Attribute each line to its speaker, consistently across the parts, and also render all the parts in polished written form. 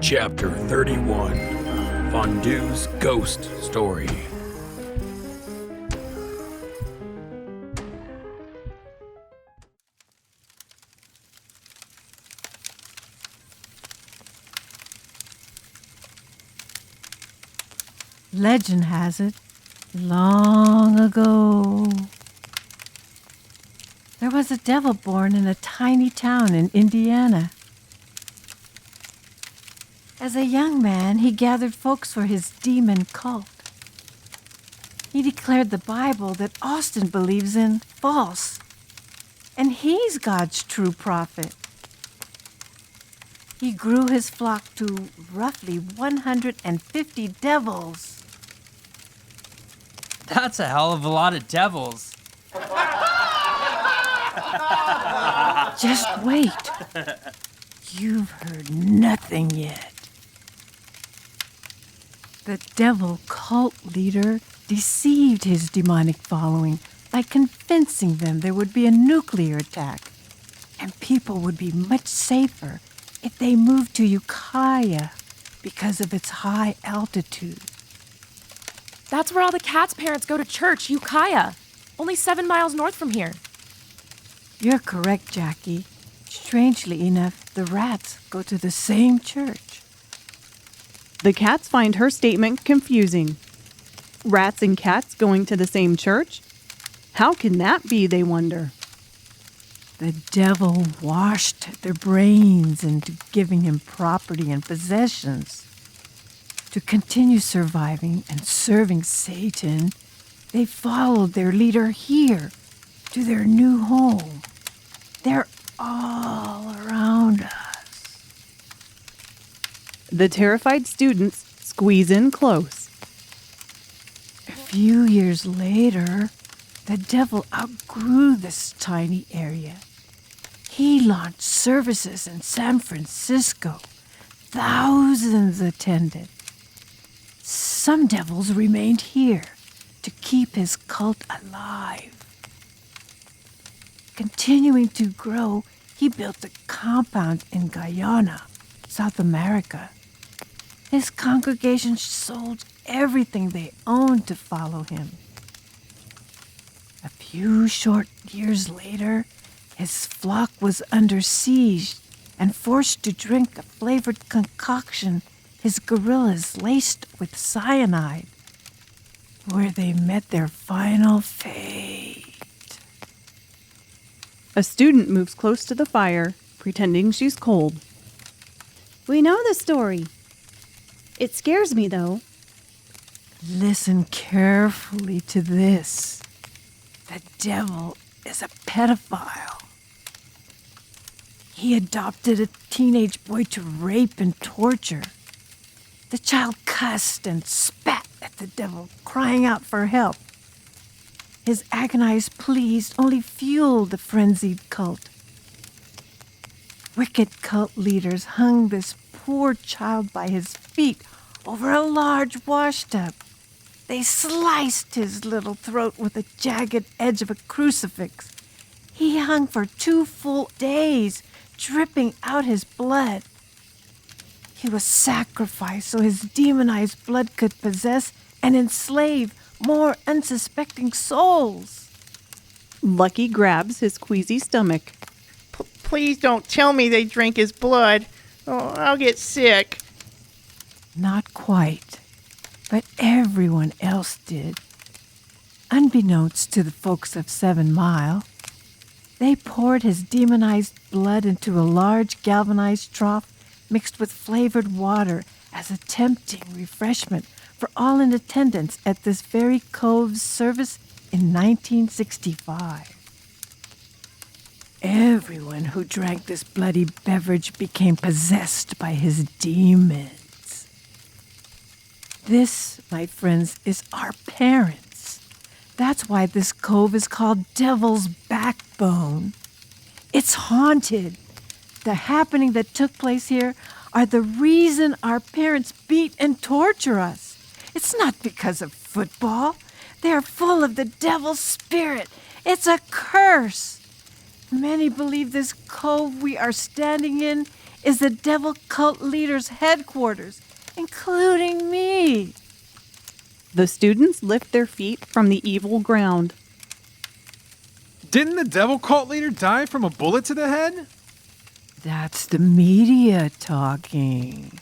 Speaker 1: Chapter 31, Fondue's Ghost Story.
Speaker 2: Legend has it, long ago, there was a devil born in a tiny town in Indiana. As a young man, he gathered folks for his demon cult. He declared the Bible that Austin believes in false, and he's God's true prophet. He grew his flock to roughly 150 devils.
Speaker 3: That's a hell of a lot of devils.
Speaker 2: Just wait. You've heard nothing yet. The devil cult leader deceived his demonic following by convincing them there would be a nuclear attack, and people would be much safer if they moved to Ukiah because of its high altitude.
Speaker 4: That's where all the cats' parents go to church, Ukiah. Only 7 miles north from here.
Speaker 2: You're correct, Jackie. Strangely enough, the rats go to the same church.
Speaker 5: The cats find her statement confusing. Rats and cats going to the same church? How can that be, they wonder?
Speaker 2: The devil washed their brains into giving him property and possessions. To continue surviving and serving Satan, they followed their leader here to their new home. They're all around us.
Speaker 5: The terrified students squeeze in close.
Speaker 2: A few years later, the devil outgrew this tiny area. He launched services in San Francisco. Thousands attended. Some devils remained here to keep his cult alive. Continuing to grow, he built a compound in Guyana, South America. His congregation sold everything they owned to follow him. A few short years later, his flock was under siege and forced to drink a flavored concoction his guerrillas laced with cyanide, where they met their final fate.
Speaker 5: A student moves close to the fire, pretending she's cold.
Speaker 6: We know the story. It scares me, though.
Speaker 2: Listen carefully to this. The devil is a pedophile. He adopted a teenage boy to rape and torture. The child cussed and spat at the devil, crying out for help. His agonized pleas only fueled the frenzied cult. Wicked cult leaders hung this poor child by his feet over a large washtub. They sliced his little throat with the jagged edge of a crucifix. He hung for 2 full days, dripping out his blood. He was sacrificed so his demonized blood could possess and enslave more unsuspecting souls.
Speaker 5: Lucky grabs his queasy stomach.
Speaker 7: Please don't tell me they drank his blood. Oh, I'll get sick.
Speaker 2: Not quite, but everyone else did. Unbeknownst to the folks of 7 Mile, they poured his demonized blood into a large galvanized trough mixed with flavored water as a tempting refreshment for all in attendance at this very cove's service in 1965. Everyone who drank this bloody beverage became possessed by his demons. This, my friends, is our parents. That's why this cove is called Devil's Backbone. It's haunted. The happening that took place here are the reason our parents beat and torture us. It's not because of football. They are full of the devil's spirit. It's a curse. Many believe this cove we are standing in is the devil cult leader's headquarters, including me.
Speaker 5: The students lift their feet from the evil ground.
Speaker 8: Didn't the devil cult leader die from a bullet to the head?
Speaker 2: That's the media talking.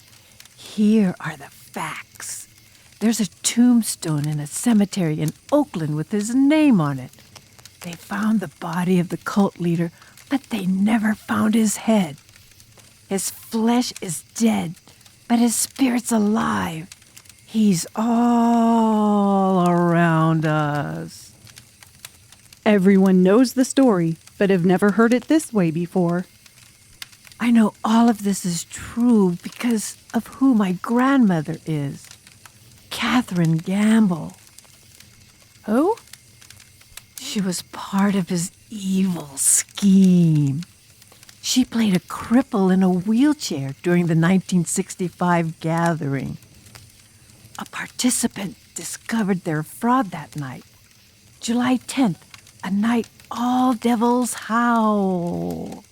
Speaker 2: Here are the facts. There's a tombstone in a cemetery in Oakland with his name on it. They found the body of the cult leader, but they never found his head. His flesh is dead, but his spirit's alive. He's all around us.
Speaker 5: Everyone knows the story, but have never heard it this way before.
Speaker 2: I know all of this is true because of who my grandmother is. Catherine Gamble.
Speaker 4: Who?
Speaker 2: She was part of his evil scheme. She played a cripple in a wheelchair during the 1965 gathering. A participant discovered their fraud that night. July 10th, a night all devils howl.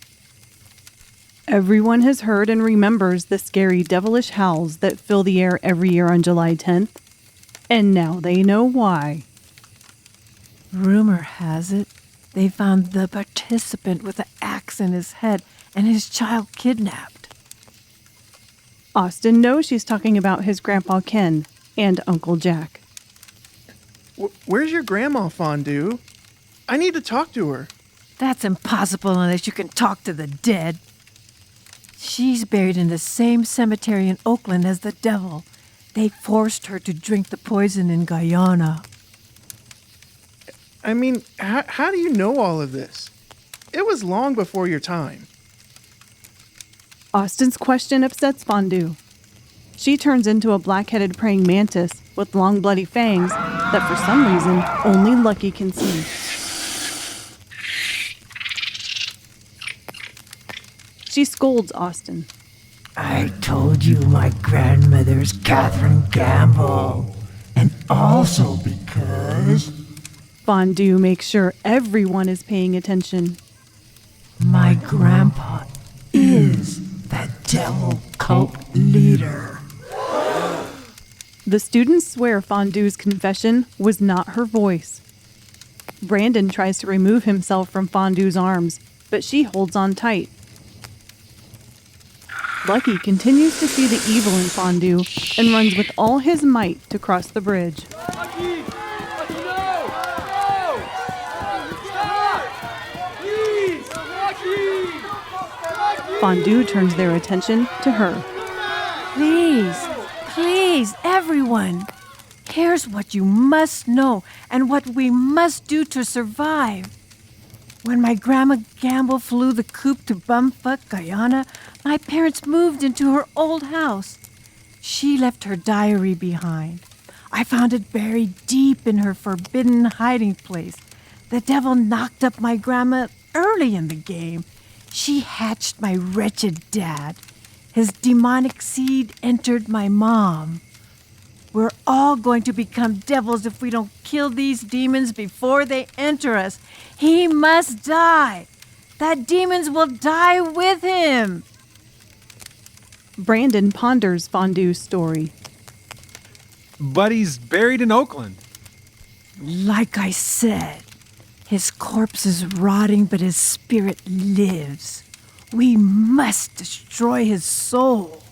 Speaker 5: Everyone has heard and remembers the scary devilish howls that fill the air every year on July 10th. And now they know why.
Speaker 2: Rumor has it they found the participant with an axe in his head and his child kidnapped.
Speaker 5: Austin knows she's talking about his Grandpa Ken and Uncle Jack.
Speaker 7: Where's your grandma, Fondue? I need to talk to her.
Speaker 2: That's impossible unless you can talk to the dead. She's buried in the same cemetery in Oakland as the devil. They forced her to drink the poison in Guyana.
Speaker 7: I mean, how do you know all of this? It was long before your time.
Speaker 5: Austin's question upsets Fondue. She turns into a black-headed praying mantis with long bloody fangs that for some reason only Lucky can see. She scolds Austin.
Speaker 2: I told you my grandmother's Catherine Gamble. And also because
Speaker 5: Fondue makes sure everyone is paying attention.
Speaker 2: my grandpa is that devil cult leader.
Speaker 5: The students swear Fondue's confession was not her voice. Brandon tries to remove himself from Fondue's arms, but she holds on tight. Lucky continues to see the evil in Fondue and runs with all his might to cross the bridge. Fondue turns their attention to her.
Speaker 2: Please, everyone. Here's what you must know and what we must do to survive. When my grandma Gamble flew the coop to bumfuck Guyana, my parents moved into her old house. She left her diary behind. I found it buried deep in her forbidden hiding place. The devil knocked up my grandma early in the game. She hatched my wretched dad. His demonic seed entered my mom. We're all going to become devils if we don't kill these demons before they enter us. He must die. That demons will die with him.
Speaker 5: Brandon ponders Fondue's story.
Speaker 8: But he's buried in Oakland.
Speaker 2: Like I said, his corpse is rotting, but his spirit lives. We must destroy his soul.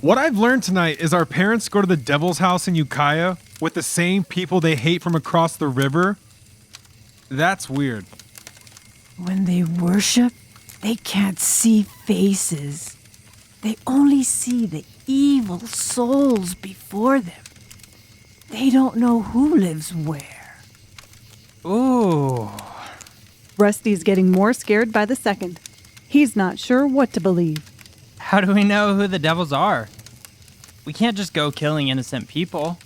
Speaker 8: What I've learned tonight is our parents go to the devil's house in Ukiah with the same people they hate from across the river. That's weird.
Speaker 2: When they worship, they can't see faces. They only see the evil souls before them. They don't know who lives where.
Speaker 3: Ooh.
Speaker 5: Rusty's getting more scared by the second. He's not sure what to believe.
Speaker 3: How do we know who the devils are? We can't just go killing innocent people.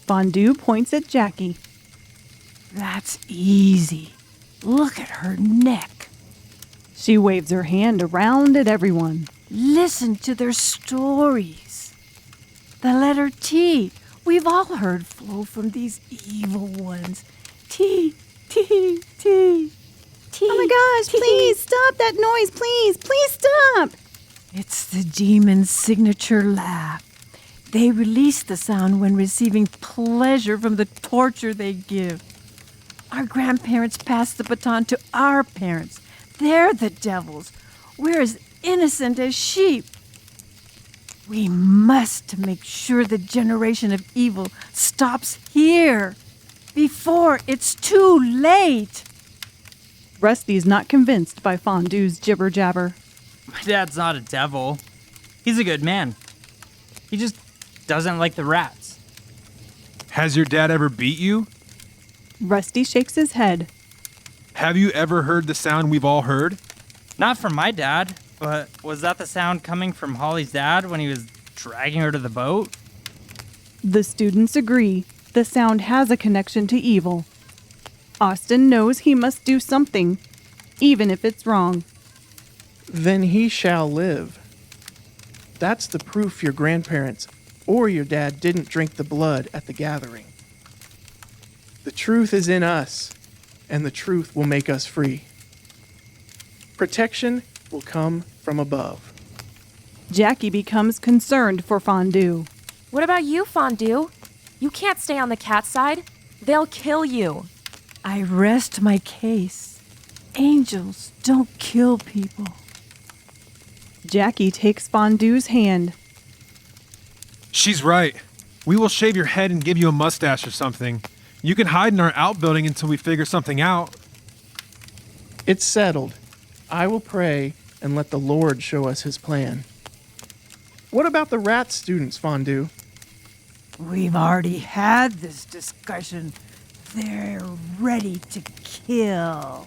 Speaker 5: Fondue points at Jackie.
Speaker 2: That's easy. Look at her neck.
Speaker 5: She waves her hand around at everyone.
Speaker 2: Listen to their stories. The letter T. We've all heard flow from these evil ones. T, T, T.
Speaker 6: Oh my gosh, please stop that noise, please. Please stop.
Speaker 2: It's the demon's signature laugh. They release the sound when receiving pleasure from the torture they give. Our grandparents passed the baton to our parents. They're the devils. We're as innocent as sheep. We must make sure the generation of evil stops here before it's too late.
Speaker 5: Rusty's not convinced by Fondue's jibber jabber.
Speaker 3: My dad's not a devil. He's a good man. He just doesn't like the rats.
Speaker 8: Has your dad ever beat you?
Speaker 5: Rusty shakes his head.
Speaker 8: Have you ever heard the sound we've all heard?
Speaker 3: Not from my dad, but was that the sound coming from Holly's dad when he was dragging her to the boat?
Speaker 5: The students agree the sound has a connection to evil. Austin knows he must do something, even if it's wrong.
Speaker 7: Then he shall live. That's the proof your grandparents or your dad didn't drink the blood at the gathering. The truth is in us, and the truth will make us free. Protection will come from above.
Speaker 5: Jackie becomes concerned for Fondue.
Speaker 4: What about you, Fondue? You can't stay on the cat side. They'll kill you.
Speaker 2: I rest my case. Angels don't kill people.
Speaker 5: Jackie takes Fondue's hand.
Speaker 8: She's right. We will shave your head and give you a mustache or something. You can hide in our outbuilding until we figure something out.
Speaker 7: It's settled. I will pray and let the Lord show us his plan. What about the rat students, Fondue?
Speaker 2: We've already had this discussion. They're ready to kill.